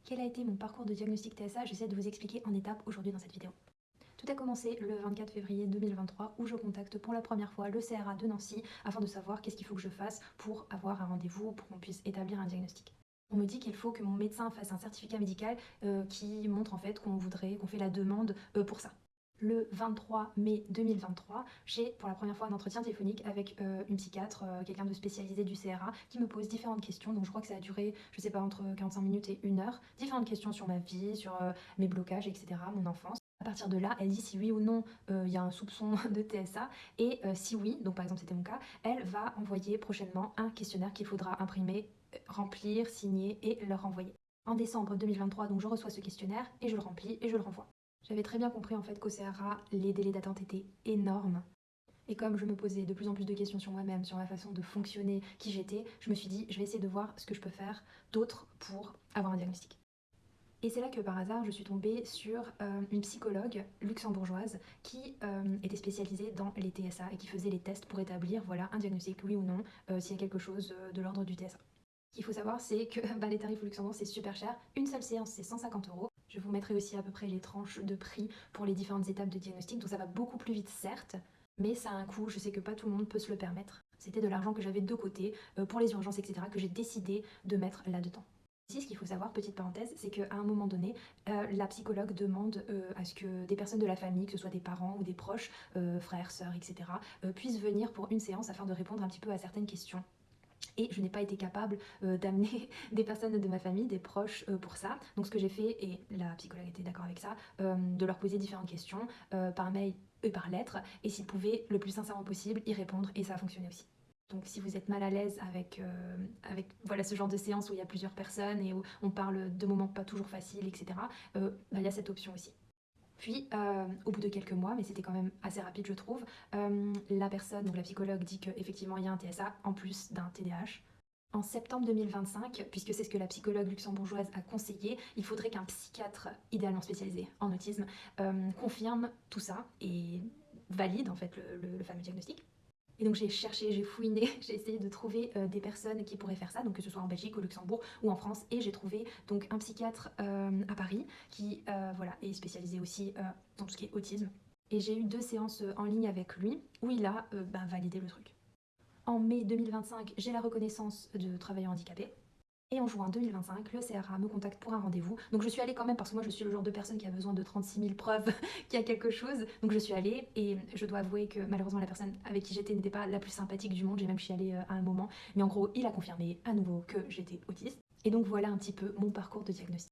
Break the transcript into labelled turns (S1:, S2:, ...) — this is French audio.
S1: Quel a été mon parcours de diagnostic TSA? J'essaie de vous expliquer en étapes aujourd'hui dans cette vidéo. Tout a commencé le 24 février 2023 où je contacte pour la première fois le CRA de Nancy afin de savoir qu'est-ce qu'il faut que je fasse pour avoir un rendez-vous, pour qu'on puisse établir un diagnostic. On me dit qu'il faut que mon médecin fasse un certificat médical qui montre en fait qu'on fait la demande pour ça. Le 23 mai 2023, j'ai pour la première fois un entretien téléphonique avec une psychiatre, quelqu'un de spécialisé du CRA, qui me pose différentes questions. Donc je crois que ça a duré, je sais pas, entre 45 minutes et 1 heure. Différentes questions sur ma vie, sur mes blocages, etc., mon enfance. À partir de là, elle dit si oui ou non il y a un soupçon de TSA. Et si oui, donc par exemple c'était mon cas, elle va envoyer prochainement un questionnaire qu'il faudra imprimer, remplir, signer et leur renvoyer. En décembre 2023, donc je reçois ce questionnaire et je le remplis et je le renvoie. J'avais très bien compris en fait qu'au CRA, les délais d'attente étaient énormes. Et comme je me posais de plus en plus de questions sur moi-même, sur ma façon de fonctionner, qui j'étais, je me suis dit, je vais essayer de voir ce que je peux faire d'autre pour avoir un diagnostic. Et c'est là que par hasard, je suis tombée sur une psychologue luxembourgeoise qui était spécialisée dans les TSA et qui faisait les tests pour établir voilà, un diagnostic, oui ou non, s'il y a quelque chose de l'ordre du TSA. Ce qu'il faut savoir, c'est que les tarifs au Luxembourg, c'est super cher. Une seule séance, c'est 150 €. Je vous mettrai aussi à peu près les tranches de prix pour les différentes étapes de diagnostic. Donc ça va beaucoup plus vite, certes, mais ça a un coût. Je sais que pas tout le monde peut se le permettre. C'était de l'argent que j'avais de côté pour les urgences, etc., que j'ai décidé de mettre là-dedans. Ici, ce qu'il faut savoir, petite parenthèse, c'est qu'à un moment donné, la psychologue demande à ce que des personnes de la famille, que ce soit des parents ou des proches, frères, sœurs, etc., puissent venir pour une séance afin de répondre un petit peu à certaines questions. Et je n'ai pas été capable d'amener des personnes de ma famille, des proches pour ça. Donc ce que j'ai fait, et la psychologue était d'accord avec ça, de leur poser différentes questions par mail et par lettre, et s'ils pouvaient le plus sincèrement possible y répondre, et ça a fonctionné aussi. Donc si vous êtes mal à l'aise avec voilà, ce genre de séance où il y a plusieurs personnes et où on parle de moments pas toujours faciles, etc., il y a cette option aussi. Puis, au bout de quelques mois, mais c'était quand même assez rapide je trouve, la personne, donc la psychologue, dit qu'effectivement il y a un TSA en plus d'un TDAH. En septembre 2025, puisque c'est ce que la psychologue luxembourgeoise a conseillé, il faudrait qu'un psychiatre, idéalement spécialisé en autisme, confirme tout ça et valide en fait le fameux diagnostic. Et donc j'ai cherché, j'ai fouiné, j'ai essayé de trouver des personnes qui pourraient faire ça, donc que ce soit en Belgique, au Luxembourg ou en France, et j'ai trouvé donc un psychiatre à Paris qui voilà, est spécialisé aussi dans tout ce qui est autisme. Et j'ai eu 2 séances en ligne avec lui où il a validé le truc. En mai 2025, j'ai la reconnaissance de travailleur handicapé. Et en juin 2025, le CRA me contacte pour un rendez-vous. Donc je suis allée quand même parce que moi je suis le genre de personne qui a besoin de 36 000 preuves qu'il y a quelque chose. Donc je suis allée et je dois avouer que malheureusement la personne avec qui j'étais n'était pas la plus sympathique du monde. J'ai même chialé à un moment. Mais en gros, il a confirmé à nouveau que j'étais autiste. Et donc voilà un petit peu mon parcours de diagnostic.